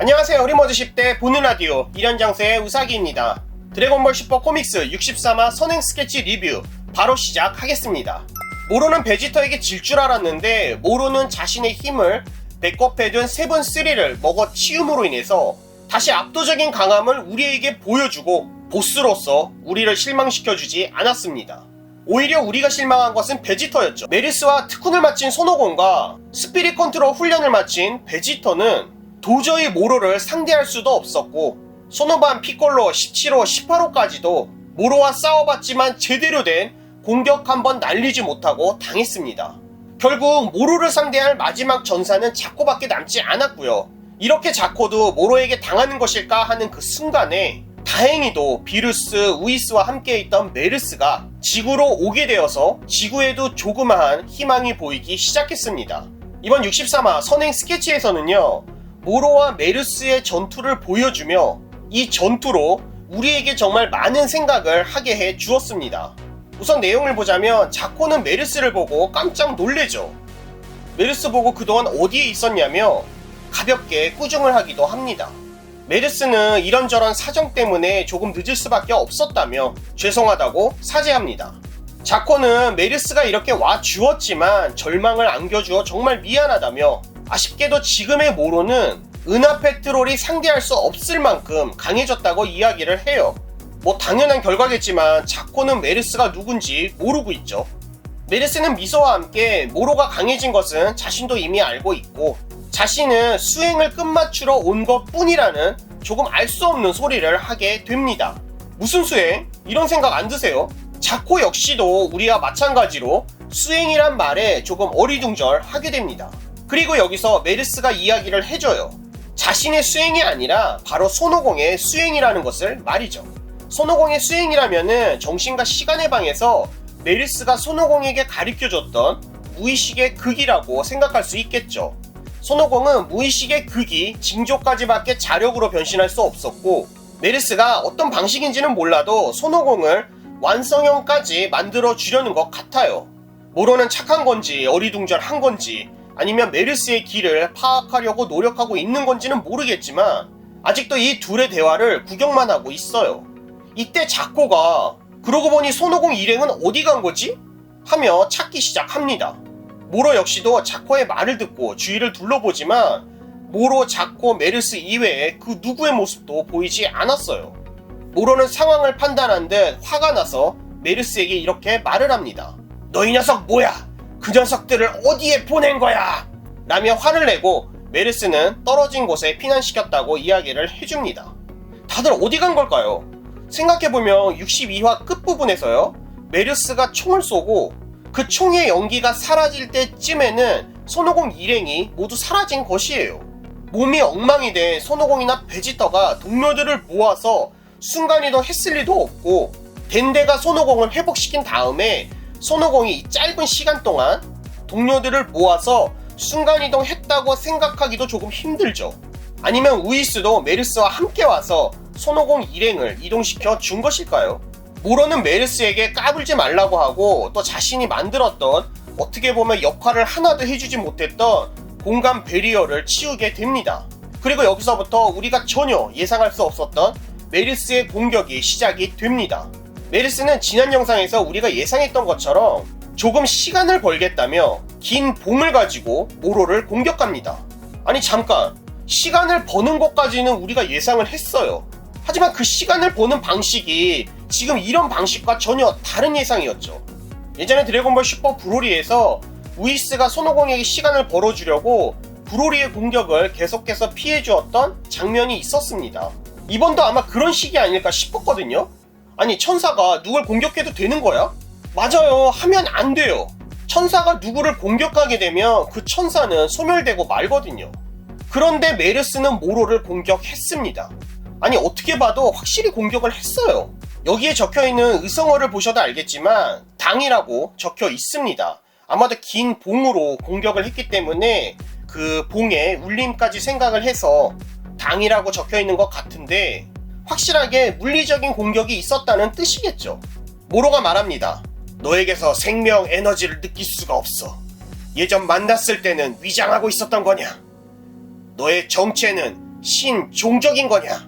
안녕하세요. 흐리머드 10대 보는 라디오 1연장세의 우사기입니다. 드래곤볼 슈퍼 코믹스 63화 선행 스케치 리뷰 바로 시작하겠습니다. 모로는 베지터에게 질 줄 알았는데 모로는 자신의 힘을 백업해둔 세븐 3를 먹어 치움으로 인해서 다시 압도적인 강함을 우리에게 보여주고 보스로서 우리를 실망시켜주지 않았습니다. 오히려 우리가 실망한 것은 베지터였죠. 메르스와 특훈을 마친 손오공과 스피릿 컨트롤 훈련을 마친 베지터는 도저히 모로를 상대할 수도 없었고 소노반, 피콜로, 17호, 18호까지도 모로와 싸워봤지만 제대로 된 공격 한번 날리지 못하고 당했습니다. 결국 모로를 상대할 마지막 전사는 자코밖에 남지 않았고요. 이렇게 자코도 모로에게 당하는 것일까 하는 그 순간에 다행히도 비루스, 우이스와 함께 있던 메르스가 지구로 오게 되어서 지구에도 조그마한 희망이 보이기 시작했습니다. 이번 63화 선행 스케치에서는요, 모로와 메르스의 전투를 보여주며 이 전투로 우리에게 정말 많은 생각을 하게 해 주었습니다. 우선 내용을 보자면 자코는 메르스를 보고 깜짝 놀래죠. 메르스 보고 그동안 어디에 있었냐며 가볍게 꾸중을 하기도 합니다. 메르스는 이런저런 사정 때문에 조금 늦을 수밖에 없었다며 죄송하다고 사죄합니다. 자코는 메르스가 이렇게 와 주었지만 절망을 안겨주어 정말 미안하다며 아쉽게도 지금의 모로는 은하 페트롤이 상대할 수 없을 만큼 강해졌다고 이야기를 해요. 뭐 당연한 결과겠지만 자코는 메르스가 누군지 모르고 있죠. 메르스는 미소와 함께 모로가 강해진 것은 자신도 이미 알고 있고 자신은 수행을 끝마추러 온 것 뿐이라는 조금 알 수 없는 소리를 하게 됩니다. 무슨 수행? 이런 생각 안 드세요? 자코 역시도 우리와 마찬가지로 수행이란 말에 조금 어리둥절하게 됩니다. 그리고 여기서 메르스가 이야기를 해줘요. 자신의 수행이 아니라 바로 손오공의 수행이라는 것을 말이죠. 손오공의 수행이라면은 정신과 시간의 방에서 메르스가 손오공에게 가르쳐줬던 무의식의 극이라고 생각할 수 있겠죠. 손오공은 무의식의 극이 징조까지밖에 자력으로 변신할 수 없었고 메르스가 어떤 방식인지는 몰라도 손오공을 완성형까지 만들어 주려는 것 같아요. 모로는 착한 건지 어리둥절한 건지 아니면 메르스의 길을 파악하려고 노력하고 있는 건지는 모르겠지만 아직도 이 둘의 대화를 구경만 하고 있어요. 이때 자코가 그러고 보니 손오공 일행은 어디 간 거지? 하며 찾기 시작합니다. 모로 역시도 자코의 말을 듣고 주위를 둘러보지만 모로, 자코, 메르스 이외에 그 누구의 모습도 보이지 않았어요. 모로는 상황을 판단한 듯 화가 나서 메르스에게 이렇게 말을 합니다. 너 이 녀석 뭐야? 그 녀석들을 어디에 보낸 거야? 라며 화를 내고 메르스는 떨어진 곳에 피난시켰다고 이야기를 해줍니다. 다들 어디 간 걸까요? 생각해보면 62화 끝부분에서요, 메르스가 총을 쏘고 그 총의 연기가 사라질 때쯤에는 손오공 일행이 모두 사라진 것이에요. 몸이 엉망이 된 손오공이나 베지터가 동료들을 모아서 순간이동 했을 리도 없고 덴데가 손오공을 회복시킨 다음에 손오공이 이 짧은 시간 동안 동료들을 모아서 순간이동 했다고 생각하기도 조금 힘들죠. 아니면 우이스도 메르스와 함께 와서 손오공 일행을 이동시켜 준 것일까요? 모로는 메르스에게 까불지 말라고 하고 또 자신이 만들었던 어떻게 보면 역할을 하나도 해주지 못했던 공간 베리어를 치우게 됩니다. 그리고 여기서부터 우리가 전혀 예상할 수 없었던 메르스의 공격이 시작이 됩니다. 메르스는 지난 영상에서 우리가 예상했던 것처럼 조금 시간을 벌겠다며 긴 봉을 가지고 모로를 공격합니다. 아니 잠깐, 시간을 버는 것까지는 우리가 예상을 했어요. 하지만 그 시간을 버는 방식이 지금 이런 방식과 전혀 다른 예상이었죠. 예전에 드래곤볼 슈퍼 브로리에서 우이스가 손오공에게 시간을 벌어주려고 브로리의 공격을 계속해서 피해주었던 장면이 있었습니다. 이번도 아마 그런 식이 아닐까 싶었거든요. 아니 천사가 누굴 공격해도 되는 거야? 맞아요. 하면 안 돼요. 천사가 누구를 공격하게 되면 그 천사는 소멸되고 말거든요. 그런데 메르스는 모로를 공격했습니다. 아니 어떻게 봐도 확실히 공격을 했어요. 여기에 적혀있는 의성어를 보셔도 알겠지만 당이라고 적혀 있습니다. 아마도 긴 봉으로 공격을 했기 때문에 그 봉의 울림까지 생각을 해서 당이라고 적혀있는 것 같은데 확실하게 물리적인 공격이 있었다는 뜻이겠죠. 모로가 말합니다. 너에게서 생명 에너지를 느낄 수가 없어. 예전 만났을 때는 위장하고 있었던 거냐? 너의 정체는 신, 종적인 거냐?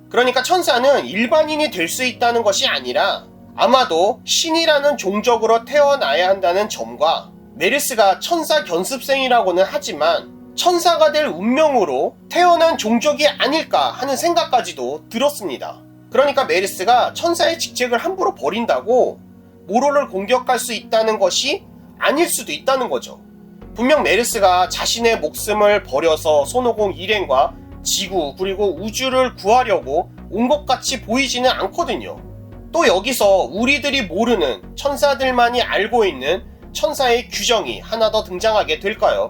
그러니까 천사는 일반인이 될 수 있다는 것이 아니라 아마도 신이라는 종적으로 태어나야 한다는 점과 메르스가 천사 견습생이라고는 하지만 천사가 될 운명으로 태어난 종족이 아닐까 하는 생각까지도 들었습니다. 그러니까 메르스가 천사의 직책을 함부로 버린다고 모로를 공격할 수 있다는 것이 아닐 수도 있다는 거죠. 분명 메르스가 자신의 목숨을 버려서 손오공 일행과 지구 그리고 우주를 구하려고 온 것 같이 보이지는 않거든요. 또 여기서 우리들이 모르는 천사들만이 알고 있는 천사의 규정이 하나 더 등장하게 될까요?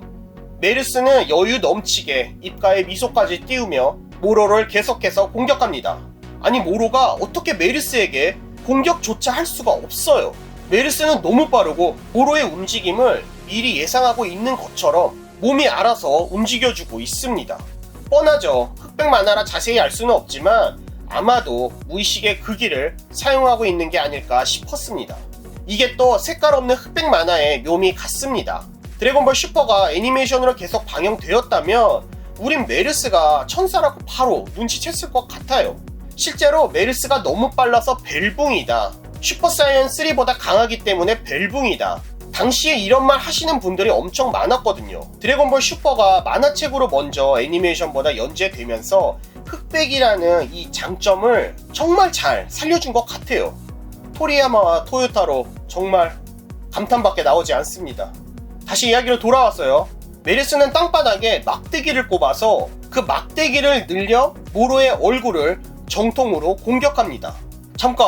메르스는 여유 넘치게 입가에 미소까지 띄우며 모로를 계속해서 공격합니다. 아니 모로가 어떻게 메르스에게 공격조차 할 수가 없어요. 메르스는 너무 빠르고 모로의 움직임을 미리 예상하고 있는 것처럼 몸이 알아서 움직여주고 있습니다. 뻔하죠. 흑백 만화라 자세히 알 수는 없지만 아마도 무의식의 그 길을 사용하고 있는 게 아닐까 싶었습니다. 이게 또 색깔 없는 흑백 만화의 묘미 같습니다. 드래곤볼 슈퍼가 애니메이션으로 계속 방영되었다면 우린 메르스가 천사라고 바로 눈치챘을 것 같아요. 실제로 메르스가 너무 빨라서 벨붕이다. 슈퍼사이언 3보다 강하기 때문에 벨붕이다. 당시에 이런 말 하시는 분들이 엄청 많았거든요. 드래곤볼 슈퍼가 만화책으로 먼저 애니메이션보다 연재되면서 흑백이라는 이 장점을 정말 잘 살려준 것 같아요. 토리야마와 토요타로 정말 감탄밖에 나오지 않습니다. 다시 이야기로 돌아왔어요. 메르스는 땅바닥에 막대기를 꼽아서 그 막대기를 늘려 모로의 얼굴을 정통으로 공격합니다. 잠깐,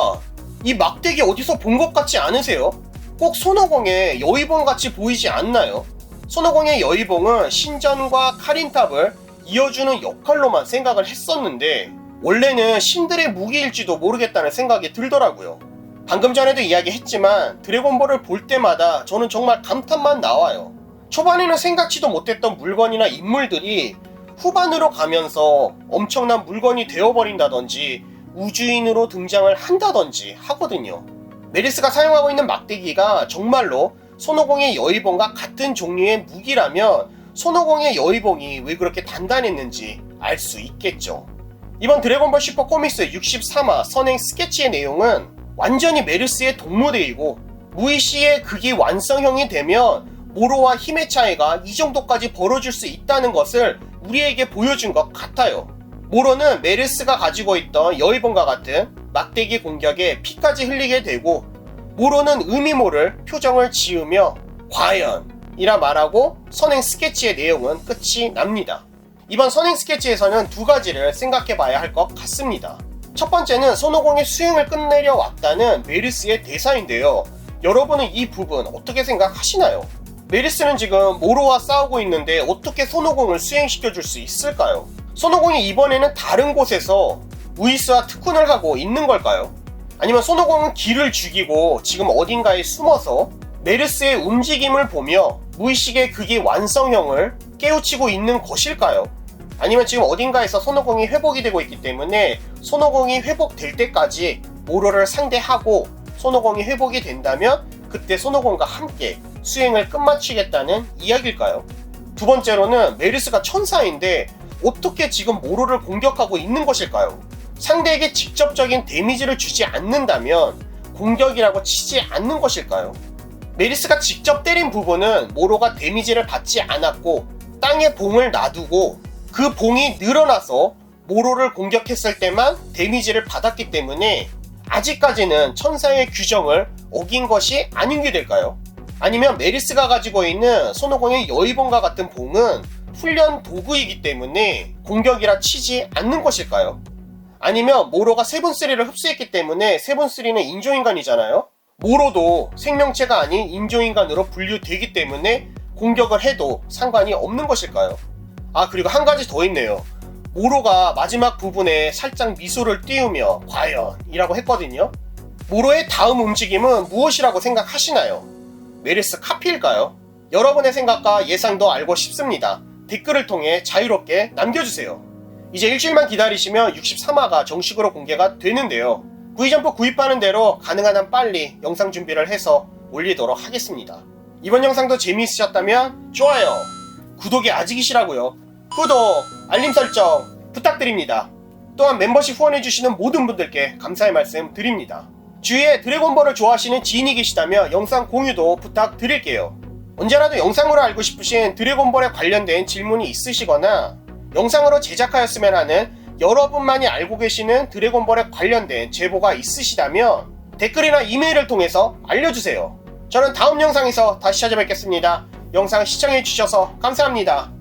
이 막대기 어디서 본 것 같지 않으세요? 꼭 손오공의 여의봉 같이 보이지 않나요? 손오공의 여의봉은 신전과 카린탑을 이어주는 역할로만 생각을 했었는데 원래는 신들의 무기일지도 모르겠다는 생각이 들더라고요. 방금 전에도 이야기했지만 드래곤볼을 볼 때마다 저는 정말 감탄만 나와요. 초반에는 생각지도 못했던 물건이나 인물들이 후반으로 가면서 엄청난 물건이 되어버린다든지 우주인으로 등장을 한다든지 하거든요. 메르스가 사용하고 있는 막대기가 정말로 손오공의 여의봉과 같은 종류의 무기라면 손오공의 여의봉이 왜 그렇게 단단했는지 알 수 있겠죠. 이번 드래곤볼 슈퍼 코믹스 63화 선행 스케치의 내용은 완전히 메르스의 동무대이고 무이시의 극이 완성형이 되면 모로와 힘의 차이가 이 정도까지 벌어질 수 있다는 것을 우리에게 보여준 것 같아요. 모로는 메르스가 가지고 있던 여의봉과 같은 막대기 공격에 피까지 흘리게 되고 모로는 의미 모를 표정을 지으며 과연 이라 말하고 선행 스케치의 내용은 끝이 납니다. 이번 선행 스케치에서는 두 가지를 생각해 봐야 할 것 같습니다. 첫 번째는 손오공의 수행을 끝내려 왔다는 메르스의 대사인데요. 여러분은 이 부분 어떻게 생각하시나요? 메르스는 지금 모로와 싸우고 있는데 어떻게 손오공을 수행시켜 줄 수 있을까요? 손오공이 이번에는 다른 곳에서 우이스와 특훈을 하고 있는 걸까요? 아니면 손오공은 길을 죽이고 지금 어딘가에 숨어서 메르스의 움직임을 보며 무의식의 극이 완성형을 깨우치고 있는 것일까요? 아니면 지금 어딘가에서 손오공이 회복이 되고 있기 때문에 손오공이 회복될 때까지 모로를 상대하고 손오공이 회복이 된다면 그때 손오공과 함께 수행을 끝마치겠다는 이야기일까요? 두 번째로는 메르스가 천사인데 어떻게 지금 모로를 공격하고 있는 것일까요? 상대에게 직접적인 데미지를 주지 않는다면 공격이라고 치지 않는 것일까요? 메르스가 직접 때린 부분은 모로가 데미지를 받지 않았고 땅에 봉을 놔두고 그 봉이 늘어나서 모로를 공격했을 때만 데미지를 받았기 때문에 아직까지는 천사의 규정을 어긴 것이 아닌 게 될까요? 아니면 메르스가 가지고 있는 손오공의 여의봉과 같은 봉은 훈련 도구이기 때문에 공격이라 치지 않는 것일까요? 아니면 모로가 세븐3를 흡수했기 때문에 세븐3는 인조인간이잖아요? 모로도 생명체가 아닌 인조인간으로 분류되기 때문에 공격을 해도 상관이 없는 것일까요? 아, 그리고 한 가지 더 있네요. 모로가 마지막 부분에 살짝 미소를 띄우며 과연 이라고 했거든요. 모로의 다음 움직임은 무엇이라고 생각하시나요? 메르스 카피일까요? 여러분의 생각과 예상도 알고 싶습니다. 댓글을 통해 자유롭게 남겨주세요. 이제 일주일만 기다리시면 63화가 정식으로 공개가 되는데요. 구이점프 구입하는 대로 가능한 한 빨리 영상 준비를 해서 올리도록 하겠습니다. 이번 영상도 재미있으셨다면 좋아요, 구독이 아직이시라고요. 구독, 알림 설정 부탁드립니다. 또한 멤버십 후원해주시는 모든 분들께 감사의 말씀 드립니다. 주위에 드래곤볼을 좋아하시는 지인이 계시다면 영상 공유도 부탁드릴게요. 언제라도 영상으로 알고 싶으신 드래곤볼에 관련된 질문이 있으시거나 영상으로 제작하였으면 하는 여러분만이 알고 계시는 드래곤볼에 관련된 제보가 있으시다면 댓글이나 이메일을 통해서 알려주세요. 저는 다음 영상에서 다시 찾아뵙겠습니다. 영상 시청해주셔서 감사합니다.